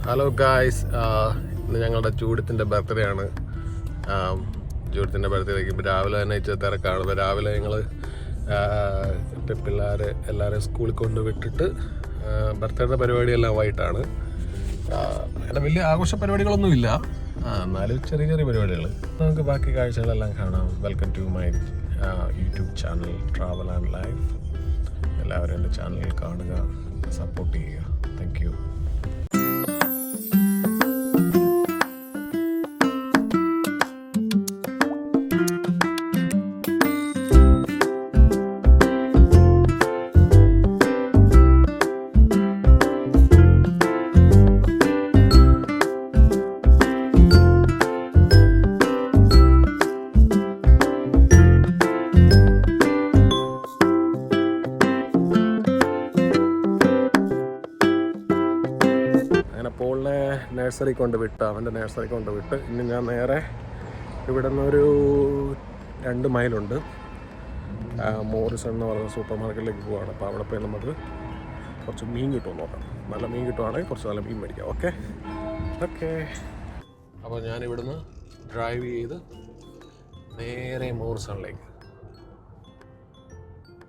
Hello guys, ഇന്ന് ഞങ്ങളുടെ ജൂഡിത്തിൻ്റെ birthday ആണ്. ജൂഡിത്തിൻ്റെ ബർത്ത്ഡേക്ക് രാവിലെ തന്നെ ഇച്ചിരി തിരക്കാണ്. ഇപ്പോൾ രാവിലെ ഞങ്ങൾ പിള്ളേരെ എല്ലാവരെയും സ്കൂളിൽ കൊണ്ട് വിട്ടിട്ട് ബർത്ത്ഡേ പരിപാടിയെല്ലാം വൈകിട്ടാണ്. അങ്ങനെ വലിയ ആഘോഷ പരിപാടികളൊന്നുമില്ല, എന്നാലും ചെറിയ ചെറിയ പരിപാടികൾ. നമുക്ക് ബാക്കി കാഴ്ചകളെല്ലാം കാണാം. Welcome to my YouTube channel travel and life. എല്ലാവരും എൻ്റെ ചാനൽ കാണുക, സപ്പോർട്ട് ചെയ്യുക. Thank you. പോളിനെ നഴ്സറി കൊണ്ട് വിട്ട്, അവൻ്റെ നഴ്സറി കൊണ്ട് വിട്ട് ഇനി ഞാൻ നേരെ ഇവിടെ നിന്നൊരു 2 മൈലുണ്ട് മോറിസൺ എന്ന് പറയുന്ന സൂപ്പർ മാർക്കറ്റിലേക്ക് പോവുകയാണ്. അപ്പോൾ അവിടെ പോയി നമുക്ക് കുറച്ച് മീൻ കിട്ടുമെന്ന് നോക്കാം. നല്ല മീൻ കിട്ടുവാണെങ്കിൽ കുറച്ച് നല്ല മീൻ മേടിക്കാം. ഓക്കെ. അപ്പോൾ ഞാനിവിടുന്ന് ഡ്രൈവ് ചെയ്ത് നേരെ മോറിസണിലേക്ക്.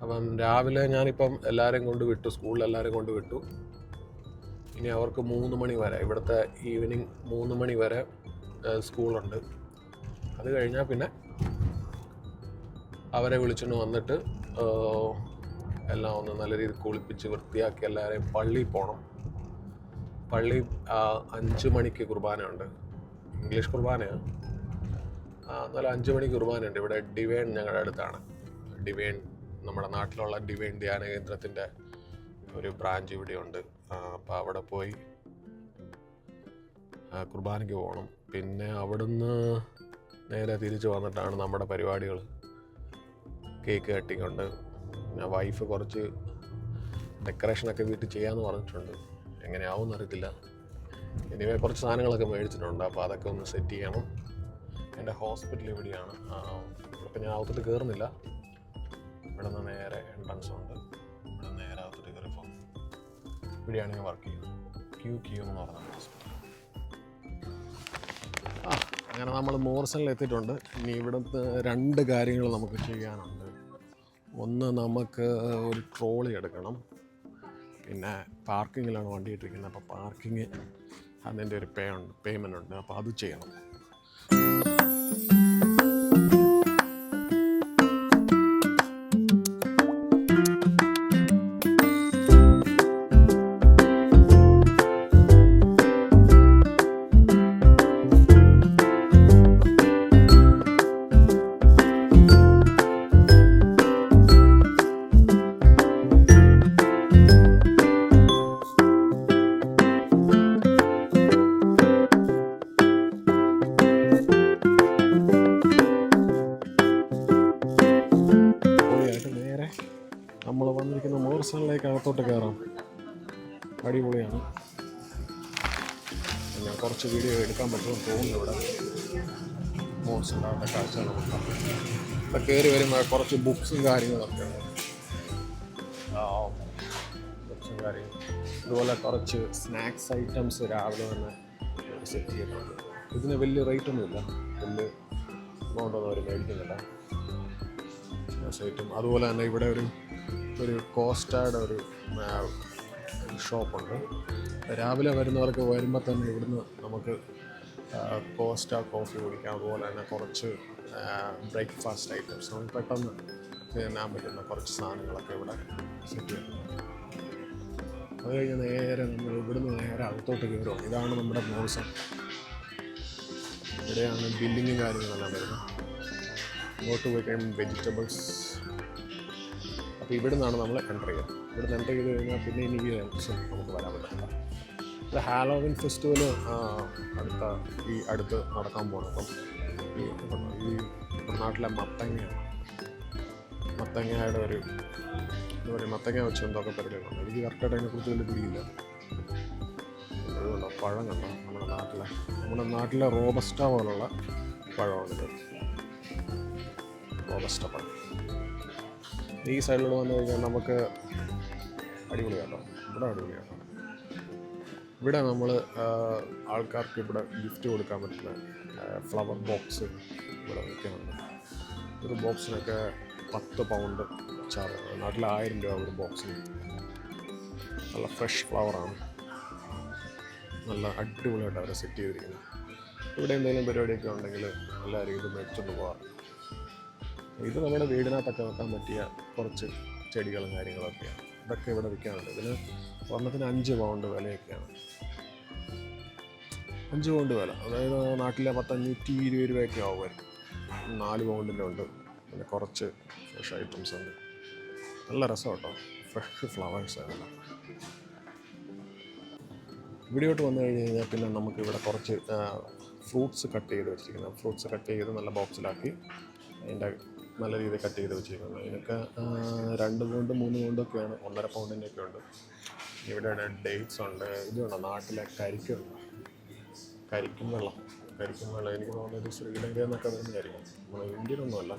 അപ്പം രാവിലെ ഞാനിപ്പം എല്ലാവരെയും കൊണ്ട് വിട്ടു, സ്കൂളിൽ എല്ലാവരെയും കൊണ്ട് വിട്ടു. ഇനി അവർക്ക് 3 മണി വരെ, ഇവിടുത്തെ ഈവനിങ് 3 മണി വരെ സ്കൂളുണ്ട്. അത് കഴിഞ്ഞാൽ പിന്നെ അവരെ വിളിച്ചുകൊണ്ട് വന്നിട്ട് എല്ലാം ഒന്ന് നല്ല രീതിയിൽ കുളിപ്പിച്ച് വൃത്തിയാക്കി എല്ലാവരെയും പള്ളിയിൽ പോകണം. പള്ളി 5 മണിക്ക് കുർബാനയുണ്ട്, ഇംഗ്ലീഷ് കുർബാനയാണ്. എന്നാലും 5 മണിക്ക് കുർബാനയുണ്ട്. ഇവിടെ ഡിവൈൻ ഞങ്ങളുടെ അടുത്താണ്. ഡിവൈൻ നമ്മുടെ നാട്ടിലുള്ള ഡിവൈൻ ധ്യാന കേന്ദ്രത്തിൻ്റെ ഒരു ബ്രാഞ്ച് ഇവിടെയുണ്ട്. അപ്പോൾ അവിടെ പോയി കുർബാനയ്ക്ക് പോകണം. പിന്നെ അവിടുന്ന് നേരെ തിരിച്ച് വന്നിട്ടാണ് നമ്മുടെ പരിപാടികൾ. കേക്ക് കട്ടിങ് ഉണ്ട്. പിന്നെ വൈഫ് കുറച്ച് ഡെക്കറേഷനൊക്കെ വീട്ടിൽ ചെയ്യാമെന്ന് പറഞ്ഞിട്ടുണ്ട്. എങ്ങനെയാവും എന്നറിയത്തില്ല. എനിവേ കുറച്ച് സാധനങ്ങളൊക്കെ മേടിച്ചിട്ടുണ്ട്. അപ്പോൾ അതൊക്കെ ഒന്ന് സെറ്റ് ചെയ്യണം. എൻ്റെ ഹോസ്പിറ്റൽ ഇവിടെയാണ്. ഇപ്പം ഞാൻ അകത്തോട്ട് കയറുന്നില്ല. ഇവിടെ നിന്ന് നേരെ എൻട്രൻസ് ഉണ്ട്. ഇവിടെ നേരെ അകത്തോട്ട് കയറിപ്പോൾ ഇവിടെയാണ് ഞാൻ വർക്ക് ചെയ്യുന്നത്. ക്യൂ എന്ന് പറഞ്ഞ ഹോസ്പിറ്റൽ. അങ്ങനെ നമ്മൾ മോറിസണിൽ എത്തിയിട്ടുണ്ട്. ഇനി ഇവിടുത്തെ 2 കാര്യങ്ങൾ നമുക്ക് ചെയ്യാനുണ്ട്. ഒന്ന്, നമുക്ക് ഒരു ട്രോളി എടുക്കണം. പിന്നെ പാർക്കിങ്ങിലാണ് വണ്ടി ഇട്ടിരിക്കുന്നത്. അപ്പോൾ പാർക്കിങ് അതിൻ്റെ ഒരു പേയ്മെൻ്റ് ഉണ്ട്. അപ്പോൾ അത് ചെയ്യണം. നമ്മൾ വന്നിരിക്കുന്ന മോറിസണിലേക്ക് അകത്തോട്ട് കയറാം. അടിപൊളിയാണ്. ഞാൻ കുറച്ച് വീഡിയോ എടുക്കാൻ പറ്റുമെന്ന് തോന്നുന്നു. ഇവിടെ മോറിസണിൻ്റെ അവിടെ കാഴ്ചകൾ നോക്കാം. ഇവിടെ കയറി വരുമ്പോൾ കുറച്ച് ബുക്സും കാര്യങ്ങളൊക്കെ ഉണ്ട്. ബുക്സും കാര്യങ്ങളും ഇതുപോലെ കുറച്ച് സ്നാക്സ് ഐറ്റംസ് രാവിലെ തന്നെ സെറ്റ് ചെയ്തിട്ടുണ്ട്. ഇതിന് വലിയ റേറ്റൊന്നുമില്ല, വലിയ എമൗണ്ടൊന്നും അവർ മേടിക്കുന്നില്ല. ഐറ്റം അതുപോലെ തന്നെ ഇവിടെ ഒരു കോസ്റ്റായുടെ ഒരു ഷോപ്പുണ്ട്. രാവിലെ വരുന്നവർക്ക് വരുമ്പോൾ തന്നെ ഇവിടുന്ന് നമുക്ക് കോസ്റ്റ കോഫി കുടിക്കാം. അതുപോലെ തന്നെ കുറച്ച് ബ്രേക്ക്ഫാസ്റ്റ് ഐറ്റംസ് നമുക്ക് പെട്ടെന്ന് തിന്നാൻ പറ്റുന്ന കുറച്ച് സാധനങ്ങളൊക്കെ ഇവിടെ സെറ്റ് ചെയ്യുന്നുണ്ട്. അത് കഴിഞ്ഞ് നേരെ നമ്മൾ ഇവിടുന്ന് നേരെ അകത്തോട്ട് കയറും. ഇതാണ് നമ്മുടെ മോറിസൺ. ഇവിടെയാണ് ബില്ലിങ്ങും കാര്യങ്ങളെല്ലാം വരുന്നത്. ഇങ്ങോട്ട് പോയി കഴിയുമ്പോൾ വെജിറ്റബിൾസ്. അപ്പോൾ ഇവിടെ നിന്നാണ് നമ്മൾ എൻ്റർ ചെയ്യുക. ഇവിടെ എൻ്റർ ചെയ്ത് കഴിഞ്ഞാൽ പിന്നെ എനിക്ക് നമുക്ക് വരാൻ പറ്റില്ല. ഇത് ഹാലോവിൻ ഫെസ്റ്റിവൽ അടുത്ത് നടക്കാൻ പോകണം. അപ്പം ഈ നാട്ടിലെ മത്തങ്ങയുടെ ഒരു എന്താ പറയുക, മത്തങ്ങ വെച്ച് എന്തൊക്കെ പരിപാടികളുണ്ട്. എനിക്ക് കറക്റ്റായിട്ട് അതിനെക്കുറിച്ച് വലിയ പിടിയില്ല. അതുകൊണ്ടോ പഴം കണ്ടോ, നമ്മുടെ നാട്ടിലെ റോബസ്റ്റ പോലുള്ള പഴമാണിത്. റോബസ്റ്റ പഴം. ഈ സൈഡിലൂടെ വന്നു കഴിഞ്ഞാൽ നമുക്ക് അടിപൊളിയാട്ടോ. ഇവിടെ അടിപൊളിയാട്ടോ. ഇവിടെ നമ്മൾ ആൾക്കാർക്ക് ഇവിടെ ഗിഫ്റ്റ് കൊടുക്കാൻ പറ്റുന്ന ഫ്ലവർ ബോക്സ് ഇവിടെ വിൽക്കുന്നുണ്ട്. ഒരു ബോക്സിനൊക്കെ 10 പൗണ്ട് ചാർജ്. നാട്ടിൽ 1000 രൂപ ഒരു ബോക്സിന്. നല്ല ഫ്രഷ് ഫ്ലവറാണ്, നല്ല അടിപൊളിയായിട്ട് അവരെ സെറ്റ് ചെയ്തിരിക്കുന്നത്. ഇവിടെ എന്തെങ്കിലും പരിപാടിയൊക്കെ ഉണ്ടെങ്കിൽ എല്ലാവരും ഇത് മേടിച്ചുകൊണ്ട് പോകാറ്. ഇത് നമ്മുടെ വീടിനകത്തൊക്കെ വെക്കാൻ പറ്റിയ കുറച്ച് ചെടികളും കാര്യങ്ങളൊക്കെയാണ്. ഇതൊക്കെ ഇവിടെ വിൽക്കാനുണ്ട്. ഇതിന് ഒരെണ്ണത്തിന് 5 പൗണ്ട് വിലയൊക്കെയാണ്. 5 പൗണ്ട് വില, അതായത് നാട്ടിലെ 520 രൂപയൊക്കെ ആവുമായിരിക്കും. 4 പൗണ്ടിൻ്റെ ഉണ്ട്. പിന്നെ കുറച്ച് ഫ്രഷ് ഐറ്റംസ് ഉണ്ട്. നല്ല രസം കേട്ടോ, ഫ്രഷ് ഫ്ലവേഴ്സ് ആണല്ലോ. ഇവിടെയോട്ട് വന്നു കഴിഞ്ഞ് കഴിഞ്ഞാൽ പിന്നെ നമുക്ക് ഇവിടെ കുറച്ച് ഫ്രൂട്ട്സ് കട്ട് ചെയ്ത് വെച്ചിരിക്കുന്നത്. ഫ്രൂട്ട്സ് കട്ട് ചെയ്ത് നല്ല ബോക്സിലാക്കി അതിൻ്റെ നല്ല രീതിയിൽ കട്ട് ചെയ്ത് വെച്ചിരിക്കുന്നത്. ഇതിനൊക്കെ 2 പൗണ്ട് 3 പൗണ്ടൊക്കെയാണ്. 1.5 പൗണ്ടിൻ്റെ ഒക്കെ ഉണ്ട്. ഇവിടെ ഡേറ്റ്സ് ഉണ്ട്. ഇതുണ്ട് നാട്ടിലെ കരിക്കുണ്ട്, കരിക്കും വെള്ളം എനിക്ക് തോന്നുന്നത് ശ്രീലങ്കയിൽ നിന്നൊക്കെ വരുന്നതായിരിക്കും. നമ്മൾ ഇന്ത്യയിലൊന്നുമല്ല.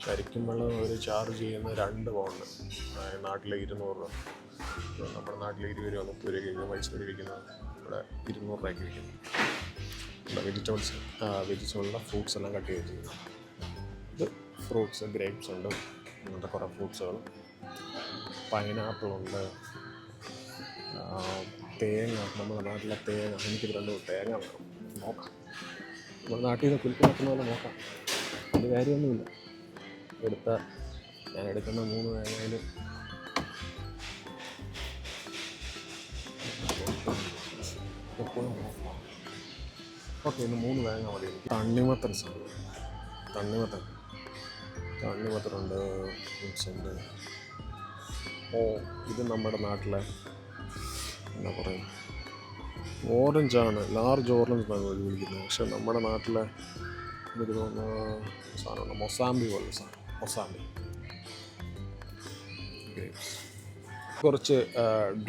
കരിക്കും വെള്ളം ഒരു ചാർജ് ചെയ്യുന്ന 2 പൗണ്ട്, നാട്ടിലെ 200 രൂപ. നമ്മുടെ നാട്ടിൽ 20 രൂപ 30 രൂപ കഴിയുമ്പോൾ മൈസൂർ വിൽക്കുന്നത് ഇവിടെ 200 രൂപയ്ക്ക് വിൽക്കുന്നു. ഇവിടെ വെജിറ്റബിളിൻ്റെ ഫ്രൂട്ട്സ് എല്ലാം കട്ട് ചെയ്ത് വെച്ചിരിക്കുന്നത്. ഇത് ഫ്രൂട്ട്സ്, ഗ്രേപ്സ് ഉണ്ട്, അങ്ങനത്തെ കുറേ ഫ്രൂട്ട്സുകൾ. പൈനാപ്പിളുണ്ട്, തേങ്ങ, നമ്മുടെ നാട്ടിലെ തേങ്ങ. എനിക്കിത് 2 തേങ്ങ വേണം. നോക്കാം, നമ്മുടെ നാട്ടിൽ നിന്ന് കുലുക്കി നോക്കുന്ന പോലെ നോക്കാം. അത് കാര്യമൊന്നുമില്ല. ഞാൻ എടുക്കുന്ന 3 തേങ്ങയിൽ എപ്പോഴും നോക്കാം. ഓക്കെ, ഇന്ന് 3 തേങ്ങ മതി എനിക്ക്. തണ്ണിമത്തൻ സാധനം, തണ്ണിമത്തനുണ്ട്, ഫ്രൂട്ട്സ് ഉണ്ട്. ഇത് നമ്മുടെ നാട്ടിലെ എന്താ പറയുക, ഓറഞ്ചാണ്, ലാർജ് ഓറഞ്ച് എന്നാണ് വിളിക്കുന്നത്. പക്ഷെ നമ്മുടെ നാട്ടിലെ എനിക്ക് തോന്നുന്ന സാധനമുണ്ട്, മൊസാമ്പി പോലുള്ള സാധനം. മൊസാമ്പി ഗ്രേപ്സ്. കുറച്ച്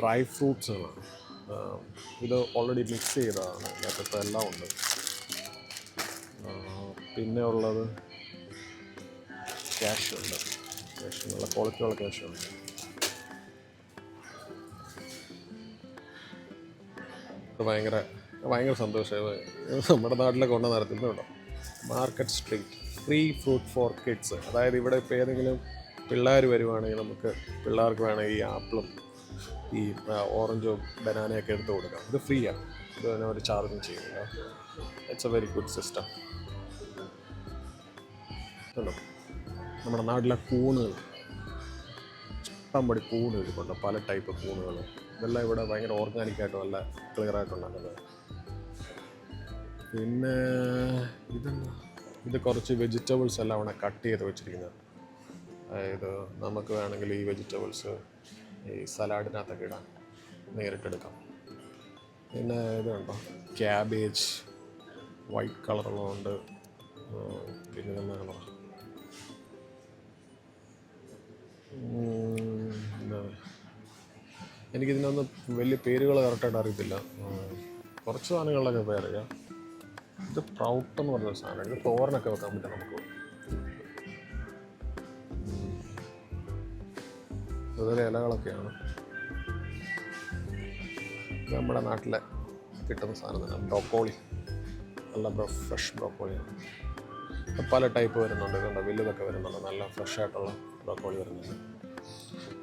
ഡ്രൈ ഫ്രൂട്ട്സുകളാണ്. ഇത് ഓൾറെഡി മിക്സ് ചെയ്തതാണ്. ഇതിനകത്ത് എല്ലാം ഉണ്ട്. പിന്നെ ഉള്ളത് ക്യാഷ്യൂ ഉണ്ട്. നല്ല ക്വാളിറ്റിയുള്ള ക്യാഷ്യൂ ഉണ്ട്. ഭയങ്കര സന്തോഷമായി. നമ്മുടെ നാട്ടിലൊക്കെ കൊണ്ട് നടത്തുന്നുണ്ടോ market street free fruit for kids. അതായത് ഇവിടെ ഇപ്പോൾ ഏതെങ്കിലും പിള്ളേർ വരുവാണെങ്കിൽ നമുക്ക് പിള്ളേർക്ക് വേണമെങ്കിൽ ഈ ആപ്പിളും ഈ ഓറഞ്ചോ ബനാനയൊക്കെ എടുത്ത് കൊടുക്കാം. ഇത് ഫ്രീ ആണ്, ഇത് തന്നെ ഒരു ചാർജും ചെയ്യുന്നില്ല. It's A very good system. കണ്ടോ, നമ്മുടെ നാട്ടിലെ കൂണുകൾ, ഇഷ്ടംപടി കൂണ് ഇരിപ്പുണ്ട്, പല ടൈപ്പ് കൂണുകൾ. ഇതെല്ലാം ഇവിടെ ഭയങ്കര ഓർഗാനിക്കായിട്ട് നല്ല ക്ലിയറായിട്ട് ഉണ്ടാക്കുന്നത്. പിന്നെ ഇത് കുറച്ച് വെജിറ്റബിൾസ് എല്ലാം അവിടെ കട്ട് ചെയ്ത് വെച്ചിരിക്കുന്നത്. അതായത് നമുക്ക് വേണമെങ്കിൽ ഈ വെജിറ്റബിൾസ് ഈ സലാഡിനകത്തൊക്കെ ഇടാൻ നേരിട്ടെടുക്കാം. പിന്നെ ഇതുണ്ടോ, ക്യാബേജ് വൈറ്റ് കളറുള്ളതുണ്ട്. പിന്നെ എന്താ കളർ, എനിക്കിതിനൊന്നും വലിയ പേരുകൾ കറക്റ്റായിട്ട് അറിയത്തില്ല. കുറച്ച് സാധനങ്ങളിലൊക്കെ പേരറിയാം. ഇത് പ്രൗട്ട് എന്ന് പറഞ്ഞ സാധനം. ഇത് തോരനൊക്കെ വെക്കാൻ പറ്റും നമുക്ക്. അതുപോലെ ഇലകളൊക്കെയാണ്. ഇത് നമ്മുടെ നാട്ടിലെ കിട്ടുന്ന സാധനം തന്നെ, ബ്രോക്കോളി. നല്ല ഫ്രഷ് ബ്രോക്കോളിയാണ്. പല ടൈപ്പ് വരുന്നുണ്ട്. ഇതുണ്ട്, വലുതൊക്കെ വരുന്നുണ്ട്. നല്ല ഫ്രഷായിട്ടുള്ള ബ്രോക്കോളി വരുന്നുണ്ട്.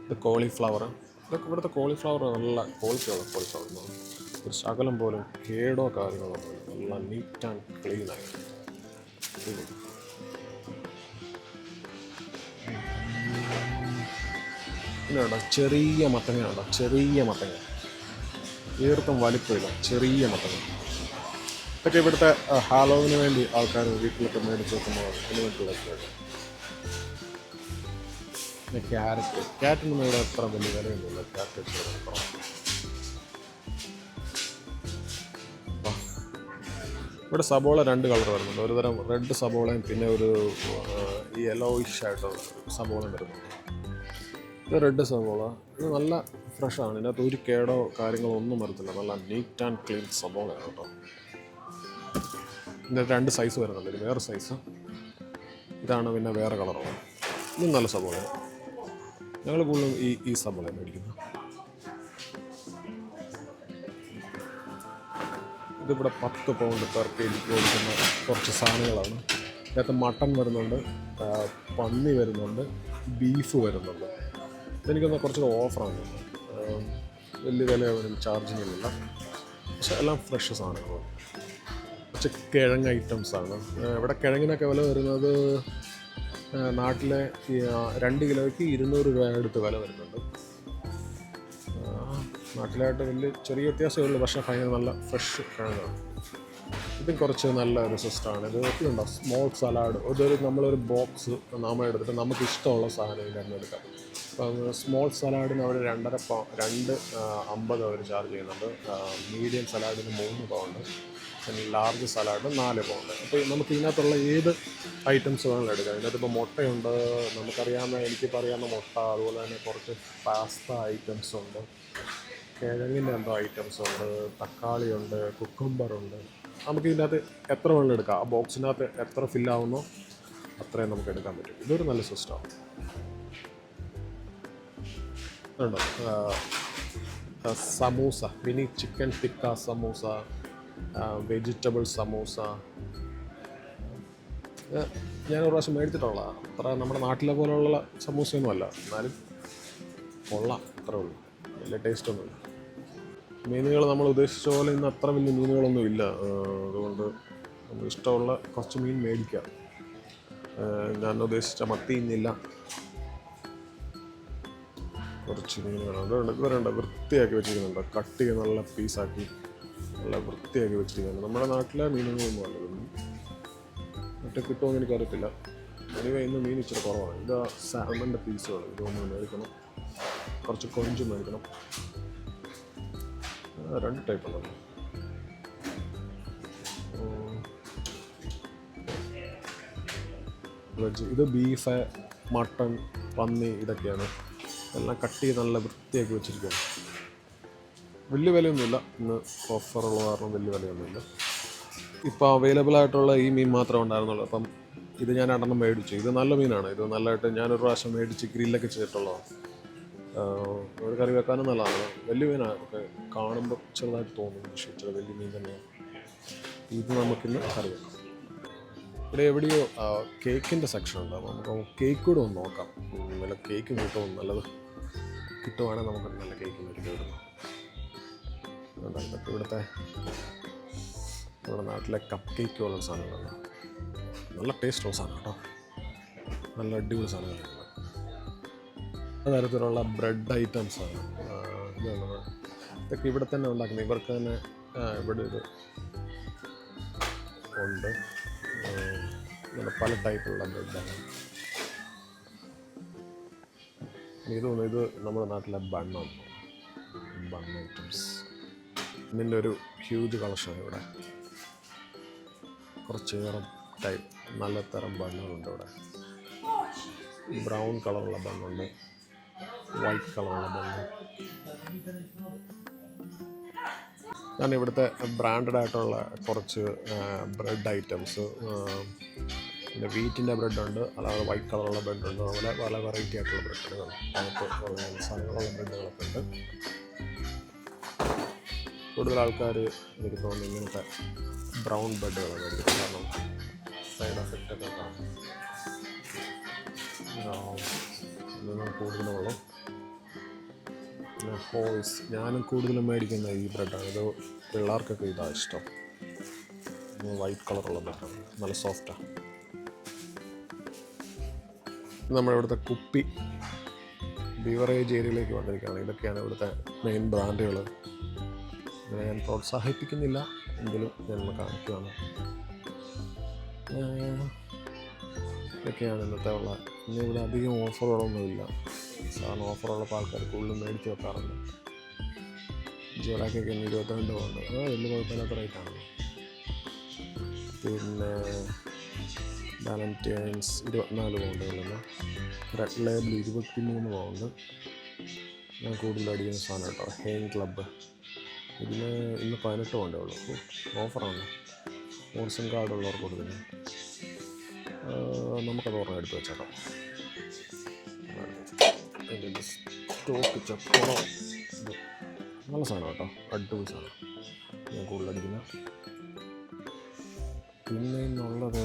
ഇത് കോളിഫ്ലവർ. ഇതൊക്കെ ഇവിടുത്തെ കോളിഫ്ലവർ നല്ല ക്വാളിറ്റിയുള്ള കോളിഫ്ലവർ. ഒരു ശകലം പോലും കേടോ കാര്യങ്ങളോ നല്ല നീറ്റ് ആൻഡ് ക്ലീൻ ആയിട്ട്. പിന്നെ ഉണ്ടോ ചെറിയ മത്തങ്ങ, ചെറിയ മത്തങ്ങ, തീർത്തും വലിപ്പമില്ല, ചെറിയ മത്തങ്ങ. ഇതൊക്കെ ഇവിടുത്തെ ഹാലോവിന് വേണ്ടി ആൾക്കാർ വീട്ടിലൊക്കെ മേടിച്ച് വെക്കുമ്പോൾ അതിന് വേണ്ടിയുള്ള. പിന്നെ ക്യാരറ്റിനൊന്നും ഇവിടെ എത്ര വലിയ വിലയൊന്നുമില്ല. ക്യാരറ്റ് ഇവിടെ സബോള 2 കളർ വരുന്നുണ്ട്. ഒരു തരം റെഡ് സബോളയും പിന്നെ ഒരു ഈ യെല്ലോയിഷ് ആയിട്ട് സബോളയും വരുന്നുണ്ട്. ഇത് റെഡ് സബോള. ഇത് നല്ല ഫ്രഷാണ്. ഇതിനകത്ത് ഒരു കേടോ കാര്യങ്ങളോ ഒന്നും വരത്തില്ല. നല്ല നീറ്റ് ആൻഡ് ക്ലീൻ സബോളയാണ് കേട്ടോ. ഇതിൻ്റെ 2 സൈസ് വരുന്നുണ്ട്. ഇത് വേറെ സൈസ്, ഇതാണ് പിന്നെ വേറെ കളറുള്ളത്. ഇത് നല്ല സബോളയാണ്. ഞങ്ങൾ കൂടുതലും ഈ സബോളയാണ് മേടിക്കുന്നത്. ഇതിവിടെ 10 പൗണ്ട് പെർ കെ ജിക്ക് കൊടുക്കുന്ന കുറച്ച് സാധനങ്ങളാണ്. ഇതിനകത്ത് മട്ടൺ വരുന്നുണ്ട്, പന്നി വരുന്നുണ്ട്, ബീഫ് വരുന്നുണ്ട്. എനിക്കൊന്ന് കുറച്ച് ഓഫറാണ്. വലിയ വില ചാർജ് ചെയ്യുന്നില്ല, പക്ഷെ എല്ലാം ഫ്രഷ് സാധനങ്ങളാണ്. കുറച്ച് കിഴങ്ങ് ഐറ്റംസാണ്. ഇവിടെ കിഴങ്ങിനൊക്കെ വില വരുന്നത് നാട്ടിലെ 2 കിലോയ്ക്ക് 200 രൂപ അടുത്ത് വില വരുന്നുണ്ട്. നാട്ടിലായിട്ട് വലിയ ചെറിയ വ്യത്യാസമേ ഉള്ളൂ, പക്ഷേ ഭയങ്കര നല്ല ഫ്രഷ് കിഴങ്ങാണ്. ഇതും കുറച്ച് നല്ല ഒരു സിസ്റ്റമാണ്. ഇത് ഇതുണ്ടോ സ്മോൾ സലാഡ്. ഇതൊരു നമ്മളൊരു ബോക്സ് നമ്മൾ എടുത്തിട്ട് നമുക്ക് ഇഷ്ടമുള്ള സാധനം ഇതിൻ്റെ എടുക്കാം. അപ്പം സ്മോൾ സലാഡിന് അവർ 2.50 അവർ ചാർജ് ചെയ്യുന്നുണ്ട്. മീഡിയം സലാഡിന് 3 പൗണ്ട്, പിന്നെ ലാർജ് സലാഡ് 4 പൗണ്ട്. അപ്പോൾ നമുക്ക് ഇതിനകത്തുള്ള ഏത് ഐറ്റംസ് വേണമെങ്കിലും എടുക്കാം. ഇതിനകത്ത് ഇപ്പോൾ മുട്ടയുണ്ട്, എനിക്കിപ്പോൾ അറിയാവുന്ന മുട്ട, അതുപോലെ തന്നെ കുറച്ച് പാസ്ത ഐറ്റംസ് ഉണ്ട്, കിഴങ്ങിൻ്റെ എന്തോ ഐറ്റംസ് ഉണ്ട്, തക്കാളിയുണ്ട്, കുക്കുംബറുണ്ട്. നമുക്ക് ഇതിനകത്ത് എത്ര വേണമെങ്കിലും എടുക്കാം. ആ ബോക്സിനകത്ത് എത്ര ഫില്ലാവുന്നോ അത്രയും നമുക്ക് എടുക്കാൻ പറ്റും. ഇതൊരു നല്ല സിസ്റ്റമാണ്. ഉണ്ടോ samosa, mini chicken tikka samosa, vegetable samosa. ഞാൻ ഒരു പ്രാവശ്യം മേടിച്ചിട്ടുള്ള അത്ര നമ്മുടെ നാട്ടിലെ പോലുള്ള സമൂസയൊന്നും അല്ല, എന്നാലും കൊള്ളാം, അത്രേ ഉള്ളൂ. വലിയ ടേസ്റ്റൊന്നുമില്ല. മീനുകൾ നമ്മൾ ഉദ്ദേശിച്ച പോലെ ഇന്ന് അത്ര വലിയ മീനുകളൊന്നും ഇല്ല. അതുകൊണ്ട് നമുക്ക് ഇഷ്ടമുള്ള കുറച്ച് മീൻ മേടിക്കാം. ഞാൻ ഉദ്ദേശിച്ച മത്തി ഇന്നില്ല. കുറച്ച് മീനുകളുണ്ട്. ഇവരുണ്ട് വൃത്തിയാക്കി വെച്ചിരിക്കുന്നുണ്ട്, കട്ട് ചെയ്ത് നല്ല പീസാക്കി നല്ല വൃത്തിയാക്കി വെച്ചിരിക്കുന്നുണ്ട്. നമ്മുടെ നാട്ടിലെ മീനുകളൊന്നും അല്ല. മറ്റേ കിട്ടുമെന്ന് എനിക്കറിയത്തില്ല. എനിവേ ഇന്ന് മീൻ ഇച്ചിരി കുറവാണ്. ഇത് സാൽമണിൻ്റെ പീസുകൾ, ഇതൊന്ന് മേടിക്കണം. കുറച്ച് കൊഞ്ച് മേടിക്കണം. 2 ടൈപ്പ് ഉണ്ടല്ലോ. വെജ് ഇത് ബീഫ്, മട്ടൺ, പന്നി ഇതൊക്കെയാണ്. എല്ലാം കട്ട് ചെയ്ത് നല്ല വൃത്തിയാക്കി വെച്ചിരിക്കുകയാണ്. വലിയ വിലയൊന്നുമില്ല. ഇന്ന് ഓഫറുള്ള കാരണം വലിയ വിലയൊന്നുമില്ല. ഇപ്പോൾ അവൈലബിൾ ആയിട്ടുള്ള ഈ മീൻ മാത്രമേ ഉണ്ടായിരുന്നുള്ളൂ. അപ്പം ഇത് ഞാൻ 2 മേടിച്ചു. ഇത് നല്ല മീനാണ്. ഇത് നല്ലതായിട്ട് ഞാനൊരു പ്രാവശ്യം മേടിച്ച് ഗ്രില്ലൊക്കെ ചെയ്തിട്ടുള്ളതാണ്. ഒരു കറി വെക്കാനും നല്ലതാണ്. വലിയ മീനാണ്. ഒക്കെ കാണുമ്പോൾ ചെറുതായിട്ട് തോന്നും, പക്ഷേ ഇച്ചിരി വലിയ മീൻ തന്നെയാണ്. ഇത് നമുക്കിന്ന് കറി വെക്കാം. ഇവിടെ എവിടെയോ കേക്കിൻ്റെ സെക്ഷൻ ഉണ്ട്. അപ്പോൾ നമുക്ക് കേക്ക് കൂടെ ഒന്ന് നോക്കാം. നല്ല കേക്ക് കിട്ടുമോ, നല്ലത് കിട്ടുവാണെങ്കിൽ നമുക്കൊരു നല്ല കേക്ക് മേടിക്കാൻ ഇടുന്നു. ഇതൊക്കെ ഇവിടുത്തെ നമ്മുടെ നാട്ടിലെ കപ്പ് കേക്ക് പോലുള്ള സാധനങ്ങളാണ്. നല്ല ടേസ്റ്റുള്ള സാധനം കേട്ടോ, നല്ല അടിപൊളി സാധനങ്ങളാണ്. തരത്തിലുള്ള ബ്രെഡ് ഐറ്റംസാണ് ഇതൊക്കെ ഇവിടെ തന്നെ ഉണ്ടാക്കുന്നത്. ഇവർക്ക് തന്നെ ഇവിടെ ഇത് ഉണ്ട്. ഇങ്ങനെ പല ടൈപ്പുള്ള ബ്രെഡാണ്. ഇത് നമ്മുടെ നാട്ടിലെ ബണ്ണാണ്. ബൺ ഐറ്റംസ് ഇതിൻ്റെ ഒരു ഹ്യൂജ് കളക്ഷനാണ് ഇവിടെ. കുറച്ചേറെ ടൈപ്പ് നല്ല തരം ബണ്ണുകളുണ്ട് ഇവിടെ. ബ്രൗൺ കളറുള്ള ബണ്ണുണ്ട്, വൈറ്റ് കളറുള്ള ബണ്ണ്. ഞാൻ ഇവിടുത്തെ ബ്രാൻഡഡ് ആയിട്ടുള്ള കുറച്ച് ബ്രെഡ് ഐറ്റംസ്, പിന്നെ വീറ്റിൻ്റെ ബ്രെഡുണ്ട്, അല്ലാതെ വൈറ്റ് കളറുള്ള ബ്രെഡുണ്ട്, അതുപോലെ പല വെറൈറ്റി ആയിട്ടുള്ള ബ്രെഡുകൾ, നമുക്ക് സാധനങ്ങളുള്ള ബ്രെഡുകളൊക്കെ ഉണ്ട്. കൂടുതൽ ആൾക്കാർ എനിക്ക് തോന്നുന്നു ഇങ്ങനത്തെ ബ്രൗൺ ബ്രെഡുകളാണ് മേടിക്കുന്നത്. കാരണം സൈഡ് എഫക്റ്റൊക്കെ കാണും. കൂടുതലുള്ളൂ ഹോയ്സ്. ഞാനും കൂടുതലും മേടിക്കുന്ന ഈ ബ്രെഡാണ്. ഇത് പിള്ളേർക്കൊക്കെ ഇതാണ് ഇഷ്ടം. വൈറ്റ് കളറുള്ള ബ്രെഡാണ്, നല്ല സോഫ്റ്റാണ്. നമ്മുടെ ഇവിടുത്തെ കുപ്പി ബീവറേജ് ഏരിയയിലേക്ക് വന്നിരിക്കുകയാണ്. ഇതൊക്കെയാണ് ഇവിടുത്തെ മെയിൻ ബ്രാൻഡുകൾ. ഇതിനെ ഞാൻ പ്രോത്സാഹിപ്പിക്കുന്നില്ല, എങ്കിലും ഞാൻ കാണിക്കുകയാണ്. ഇതൊക്കെയാണ് ഇന്നത്തെ ഉള്ള. ഇന്ന് ഇവിടെ അധികം ഓഫറുകളൊന്നുമില്ല. സാധാരണ ഓഫറുള്ളപ്പോൾ ആൾക്കാർ കൂടുതലും മേടിച്ച് വെക്കാറുണ്ട്. ജിയോടാക്കൊക്കെ 22 പൗണ്ട്, വലിയ കുഴപ്പമില്ലാത്ത റേറ്റാണ്. പിന്നെ വാലന്റൈൻസ് 24 പൗണ്ടുകളുണ്ട്. Red Label 23 pound. ഞാൻ കൂടുതൽ അടിക്കുന്ന സാധനം കേട്ടോ, ഹെയിൻ ക്ലബ്ബ്. ഇതിന് ഇന്ന് 18 പൗണ്ടേ ഉള്ളൂ. ഓഫറാണ്. മോർസൺ കാർഡുള്ളവർക്ക് കൊടുക്കുന്നത്. നമുക്കത് ഓർമ്മ എടുത്ത് വെച്ചേക്കാം. അതിൻ്റെ സ്റ്റോക്ക് ചപ്പറോ നല്ല സാധനം കേട്ടോ, അടിപൊളി സാധനം. ഞാൻ കൂടുതലടിക്കുന്നത്. പിന്നെ ഇന്നുള്ളത്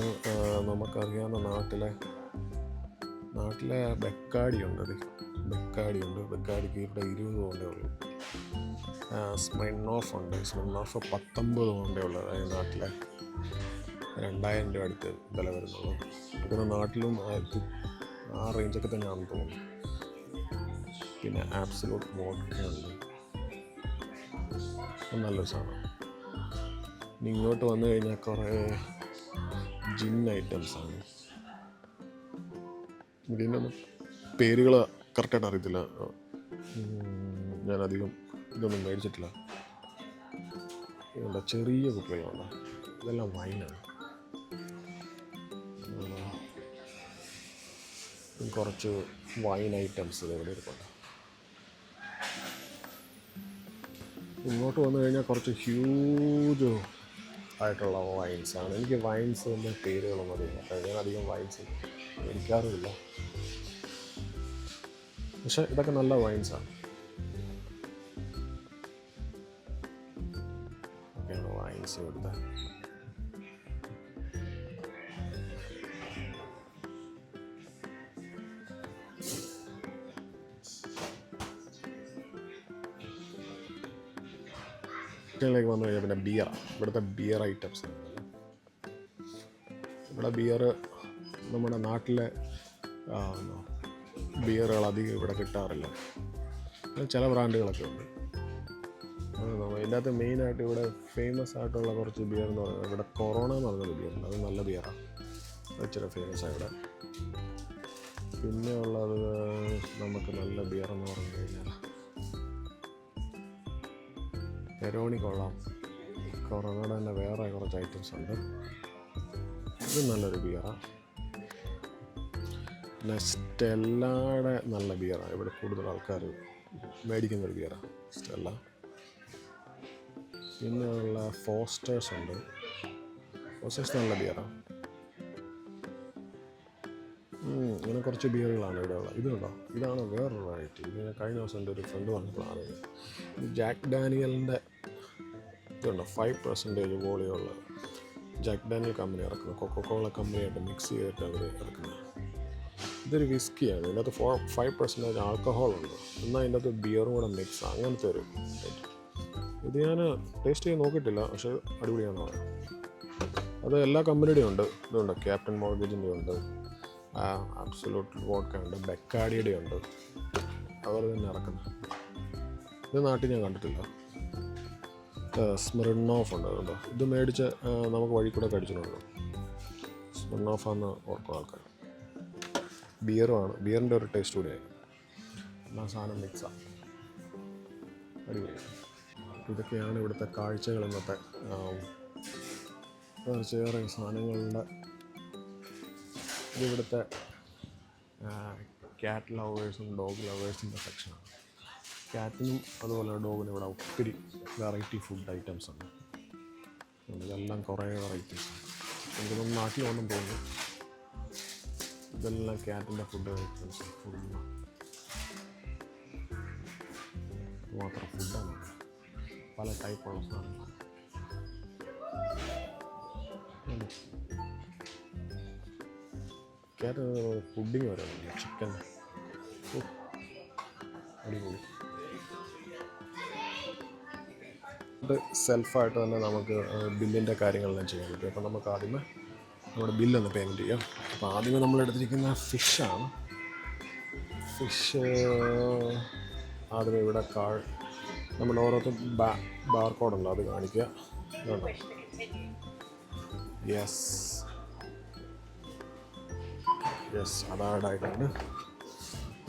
നമുക്കറിയാവുന്ന നാട്ടിലെ ബെക്കാടിയുണ്ട്. ബെക്കാടിക്ക് ഇവിടെ 20 കൊണ്ടേ ഉള്ളൂ. സ്മിർനോഫ് ഉണ്ട്. സ്മിർനോഫ് 19 കൊണ്ടേ ഉള്ളത്. അതായത് നാട്ടിലെ 2000 രൂപ അടുത്ത് വില വരുന്നുള്ളൂ. പിന്നെ നാട്ടിലും ആ റേഞ്ചൊക്കെ തന്നെയാണെന്ന് തോന്നുന്നു. പിന്നെ ആബ്സലൂട്ട് വോഡ്ക ഉണ്ട്. നല്ലൊരു സാധനം. ഇനി ഇങ്ങോട്ട് വന്നു കഴിഞ്ഞാൽ കുറേ ജിൻ ഐറ്റംസാണ്. ഇതിനൊന്നും പേരുകൾ കറക്റ്റായിട്ട് അറിയത്തില്ല. ഞാനധികം ഇതൊന്നും മേടിച്ചിട്ടില്ല. ഇതുണ്ട് ചെറിയ കുപ്പികളുണ്ട്. ഇതെല്ലാം വൈനാണ്. കുറച്ച് വൈൻ ഐറ്റംസ് ഇവിടെ ഇരിപ്പുണ്ട്. ഇങ്ങോട്ട് വന്നു കഴിഞ്ഞാൽ കുറച്ച് ഹ്യൂജ് ആയിട്ടുള്ള വൈൻസാണ്. എനിക്ക് വൈൻസിൻ്റെ പേരുകളൊന്നും അറിയില്ല. ഞാൻ അധികം വൈൻസ് മേടിക്കാറുമില്ല. പക്ഷെ ഇതൊക്കെ നല്ല വൈൻസാണ്. ഒക്കെയാണ് വൈൻസ് ഇവിടുത്തെ. ിലേക്ക് വന്നു കഴിഞ്ഞാൽ പിന്നെ ഇവിടുത്തെ ബിയർ ഐറ്റംസ്. ഇവിടെ ബിയർ നമ്മുടെ നാട്ടിലെ ബിയറുകൾ അധികം ഇവിടെ കിട്ടാറില്ല. ചില ബ്രാൻഡുകളൊക്കെ ഉണ്ട്. ഇതിൻ്റെ അകത്ത് മെയിനായിട്ട് ഇവിടെ ഫേമസ് ആയിട്ടുള്ള കുറച്ച് ബിയർ എന്ന് പറയുന്നത് ഇവിടെ കൊറോണ എന്ന് പറഞ്ഞൊരു ബിയറുണ്ട്. അത് നല്ല ബിയറാണ്. ഇച്ചിരി ഫേമസാണ് ഇവിടെ. പിന്നെ ഉള്ളത് നമുക്ക് നല്ല ബിയർ എന്ന് പറഞ്ഞു കഴിഞ്ഞാൽ പെരോണി കൊള്ളാം. കൊറോണയുടെ തന്നെ വേറെ കുറച്ച് ഐറ്റംസ് ഉണ്ട്. ഇത് നല്ലൊരു ബിയറാണ്. പിന്നെ സ്റ്റെല്ലയുടെ നല്ല ബിയറാണ്. ഇവിടെ കൂടുതൽ ആൾക്കാർ മേടിക്കുന്നൊരു ബിയറാണ് സ്റ്റെല്ല. പിന്നെ ഉള്ള ഫോസ്റ്റേഴ്സ് ഉണ്ട്. ഫോസ്റ്റേഴ്സ് നല്ല ബിയറാണ്. ഇങ്ങനെ കുറച്ച് ബിയറുകളാണ് ഇവിടെ ഉള്ളത്. ഇതുണ്ടോ, ഇതാണ് വേറൊരു വെറൈറ്റി. ഇത് ഞാൻ കഴിഞ്ഞ ദിവസം എൻ്റെ ഒരു ഫ്രണ്ട് പറഞ്ഞപ്പോഴാണ് ഇത് ജാക്ക് ഡാനിയലിൻ്റെ ഇതുണ്ടോ 5% വോളിയുള്ള ജാക്ക് ഡാനിയൽ കമ്പനി ഇറക്കുന്നത്. കൊക്കോകോള കമ്പനിയായിട്ട് മിക്സ് ചെയ്തിട്ട് അവർ ഇറക്കുന്നത്. ഇതൊരു വിസ്കിയാണ്. ഇതിനകത്ത് 5% ആൽക്കഹോൾ ഉണ്ട്. എന്നാൽ ഇതിൻ്റെ അകത്ത് ബിയറും കൂടെ മിക്സ്, അങ്ങനത്തെ ഒരു ഐറ്റം. ഇത് ഞാൻ ടേസ്റ്റ് ചെയ്ത് നോക്കിയിട്ടില്ല, പക്ഷേ അടിപൊളിയാണെന്ന് പറയാം. അത് എല്ലാ കമ്പനിയുടെയും ഉണ്ട്. ഇതുണ്ട്, ക്യാപ്റ്റൻ മോർഗേജിൻ്റെ ഉണ്ട്, ആബ്സലൂട്ട് വോഡ്ക ഉണ്ട്, ബെക്കാഡിയുടെ ഉണ്ട്. അവർ തന്നെ ഇറക്കുന്നത്. ഇത് നാട്ടിൽ ഞാൻ കണ്ടിട്ടില്ല. സ്മിർനോഫ് ഉണ്ട്. അതുകൊണ്ട് ഇത് മേടിച്ച് നമുക്ക് വഴി കൂടെ കഴിച്ചിട്ടുണ്ട്. സ്മിർനോഫാന്ന് ഓർക്കും ആൾക്കാർ. ബിയറുമാണ്. ബിയറിൻ്റെ ഒരു ടേസ്റ്റ് കൂടിയായി. എല്ലാ സാധനം മിക്സാണ്. അടിപൊളി. ഇതൊക്കെയാണ് ഇവിടുത്തെ കാഴ്ചകൾ. ഇന്നത്തെ കുറച്ചേറെ സാധനങ്ങളുടെ ഇവിടുത്തെ ക്യാറ്റ് ലവേഴ്സും ഡോഗ് ലവേഴ്സിൻ്റെ സെക്ഷനാണ്. ക്യാറ്റിനും അതുപോലെ ഡോഗിനും ഇവിടെ ഒത്തിരി വെറൈറ്റി ഫുഡ് ഐറ്റംസ് ഉണ്ട്. ഇതെല്ലാം കുറേ വെറൈറ്റീസ്. എനിക്കൊന്നും നാട്ടിൽ വന്നും തോന്നുന്നു. ഇതെല്ലാം ക്യാറ്റിൻ്റെ ഫുഡ് ഐറ്റംസ്. മാത്രം ഫുഡാണ്. പല ടൈപ്പുള്ള സാധനങ്ങൾ. ക്യാറ്റ് പുഡിങ് വരെ ഉണ്ട്. ചിക്കൻ അടിപൊളി. ഇത് സെൽഫായിട്ട് തന്നെ നമുക്ക് ബില്ലിൻ്റെ കാര്യങ്ങളെല്ലാം ചെയ്യാൻ പറ്റും. അപ്പോൾ നമുക്ക് ആദ്യമേ നമ്മുടെ ബില്ലൊന്ന് പേയ്മെൻറ്റ് ചെയ്യാം. അപ്പോൾ ആദ്യമേ നമ്മൾ എടുത്തിരിക്കുന്ന ഫിഷാണ്. ഫിഷ് ആദ്യമേ ഇവിടെ നമ്മുടെ ഓരോരുത്തർ ബാർകോഡുണ്ട്, അത് കാണിക്കുക. യെസ് അത് ആഡായിട്ടുണ്ട്.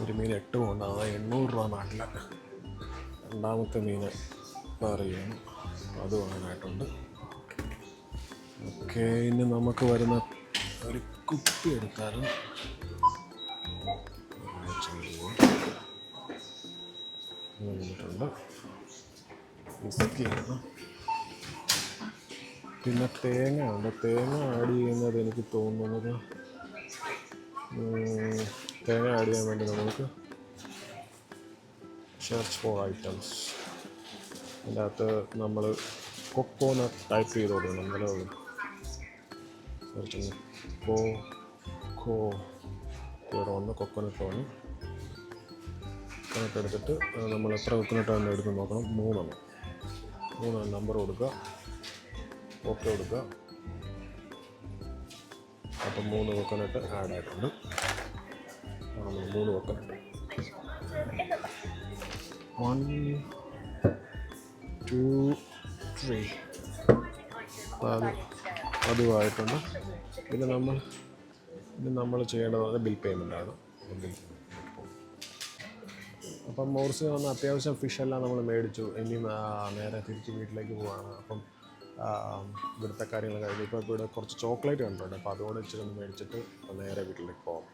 ഒരു മീൻ 8 കൊണ്ട്, അത് 800 രൂപ നാട്ടിൽ. രണ്ടാമത്തെ മീൻ അറിയുന്നു, അത് വാങ്ങാനായിട്ടുണ്ട്. ഓക്കെ, ഇനി നമുക്ക് വരുന്ന ഒരു കുപ്പി എടുത്താലും വന്നിട്ടുണ്ട്. വിസ്കിയാണ്. പിന്നെ തേങ്ങ ഉണ്ട്. തേങ്ങ ആഡ് ചെയ്യുന്നത് എനിക്ക് തോന്നുന്നത് തേങ്ങ ആഡ് ചെയ്യാൻ വേണ്ടി നമുക്ക് സെർച്ച് ഫോർ ഐറ്റംസ്. അതിൻ്റെ അകത്ത് നമ്മൾ കൊക്കോനട്ട് ടൈപ്പ് ചെയ്ത് കൊടുക്കണം. എന്നാലേ ഉള്ളൂ. സെർച്ച് ചെയ്ത് ഇവിടെ വന്ന് കൊക്കോനട്ട് വന്ന് കൊക്കോനട്ട് എടുത്തിട്ട് നമ്മൾ എത്ര കൊക്കോനട്ട് തന്നെ എടുത്ത് നോക്കണം. 3 നമ്പർ കൊടുക്കുക, ഓക്കെ കൊടുക്കുക. അപ്പം 3 കൊക്കോനട്ട് ആഡ് ആയിട്ടുണ്ട്. 3 കൊക്കോനട്ട് 1 2 3 അതുമായിട്ടുണ്ട്. പിന്നെ നമ്മൾ ചെയ്യേണ്ടത് ബിൽ പേയ്മെൻ്റ് ആണ്. അപ്പം മോർസിൽ വന്ന് അത്യാവശ്യം ഫിഷെല്ലാം നമ്മൾ മേടിച്ചു. ഇനി നേരെ തിരിച്ച് വീട്ടിലേക്ക് പോവാണ്. അപ്പം ഇവിടുത്തെ കാര്യങ്ങൾ കഴിഞ്ഞു. ഇപ്പോൾ ഇവിടെ കുറച്ച് ചോക്ലേറ്റ് കണ്ടിട്ടുണ്ട്. അപ്പോൾ അതുകൊണ്ട് ഇച്ചിരി ഒന്ന് മേടിച്ചിട്ട് നേരെ വീട്ടിലേക്ക് പോകാം.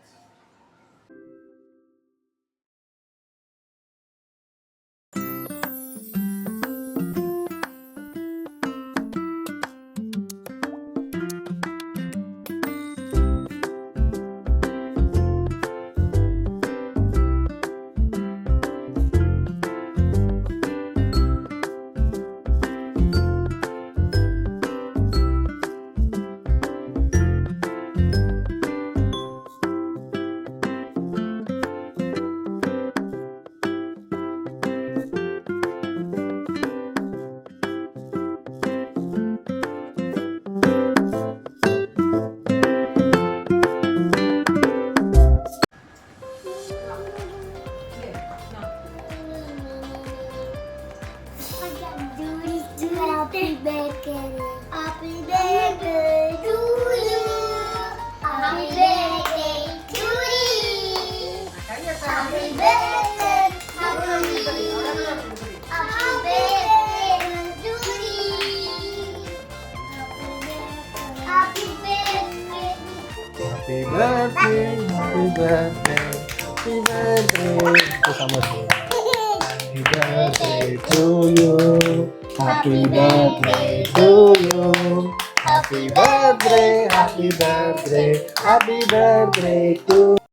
Happy birthday to you. Happy birthday to you. Happy birthday. Happy birthday to you. Happy birthday. Happy birthday, happy birthday, happy birthday. Happy birthday to you. Happy birthday to you. Happy birthday, happy birthday, happy birthday to you.